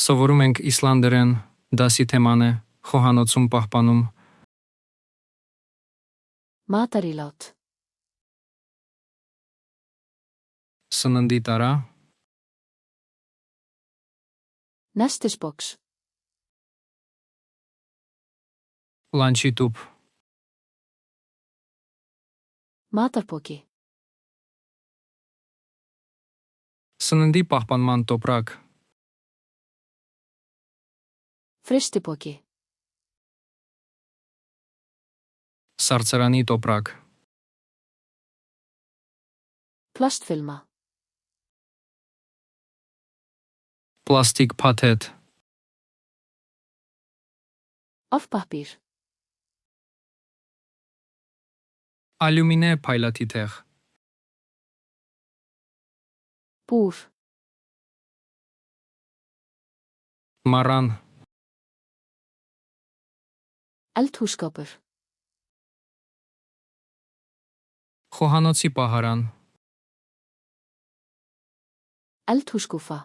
Սովորում ենք իսլանդերեն դասի թեման է խոհանոցում պահպանում։ Matarílát. Սննդի տարա, Nestisbox. լանչի տուփ, Matarpoki. սննդի պահպանման տոպրակ, Fristipoki. սառցարանի տոպրակ, Plastfilma. պլաստիկ փաթեթ, Afpapier. ալյումինե փայլատի թեղ, Boer. մառան, Eldhússkapur. խոհանոցի պահարան, Eldhússkúfa.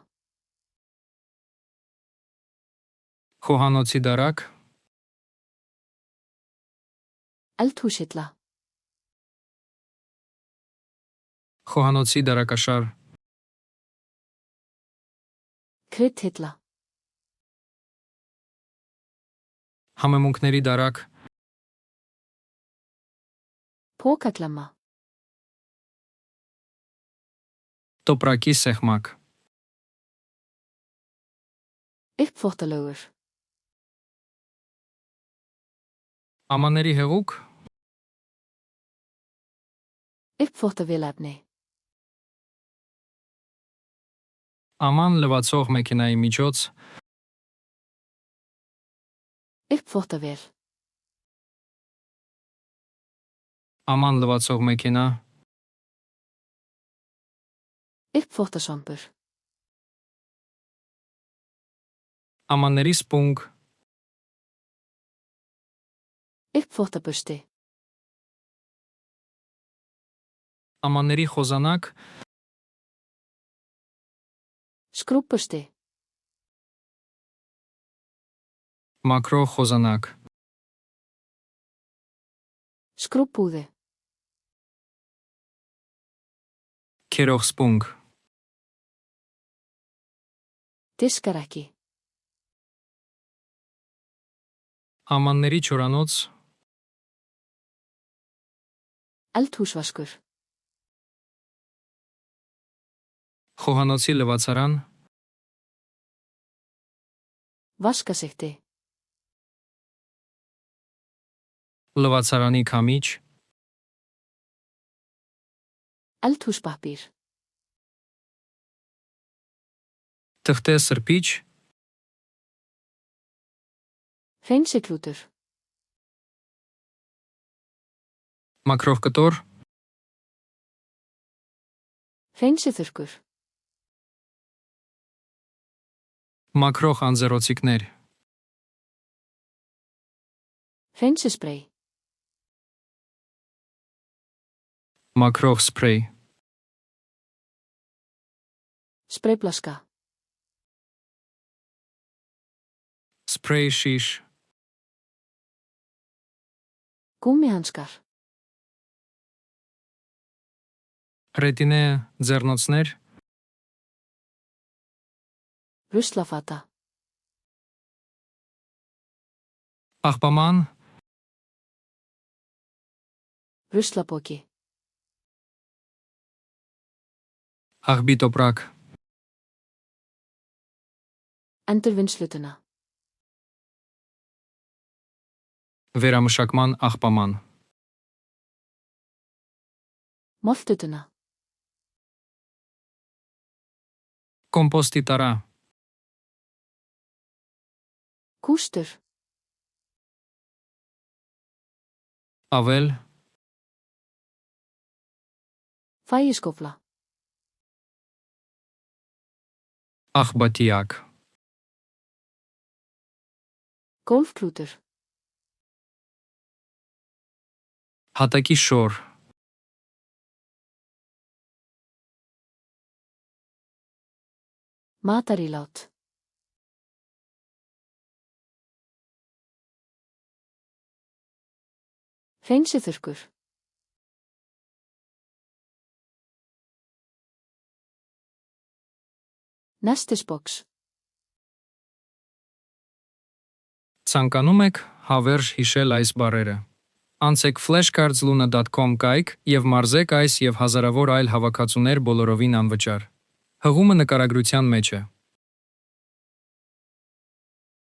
խոհանոցի դարակ, Eldhúshilla. խոհանոցի դարակաշար, Kryddhilla. համեմունքների դարակ, Pókaklemma. տոպրակի սեղմակ, Uppþvottalaugur. ամանների հեղուկ, Uppþvottavélarni. աման լվացող մեքենայի միջոց, Uppþvottavél. աման լվացող մեքենա, Uppþvottasvampur. ամանների սպունգ, Uppþvottabursti. ամանների խոզանակ, Skrúbbursti. մակրո խոզանակ, Skrúbbúði. քերող սպունգ, Diskarekki. ամանների չորանոց, Eldhúsvaskur. խոհանոցի լվացարան, Vaskasikti. լվացարանի քամիչ, Eldhúspappír. թղթե սրբիչ, Hreinsiklútur. մակրող կտոր, Hreinsithurkur. մակրող անձեռոցիկներ, Hreinsisprey. մակրող սփրեյ, Sprayflaska. սփրեյ շիշ, Gúmmihanskar. ռետինե ձեռնոցներ, Ruslafata. պահպաման, Ruslapoki. աղբի տոպրակ, Endurvinnslutuna. վերամշակման աղբաման, Moltutuna. կոմպոստի տարա, Kústur. ավել, Fægiskófla. աղբատիակ, Golfklútur. հատակի շոր, Matarílát. Hreinsiþurrkur. Nestisbox. Ցանկանում եք հավերժ հիշել այս բառերը։ Անցեք flashcards.luna.com կայք եւ մարզեք այս եւ հազարավոր այլ հավաքածուներ բոլորովին անվճար։ Հղումը նկարագրության մեջ է։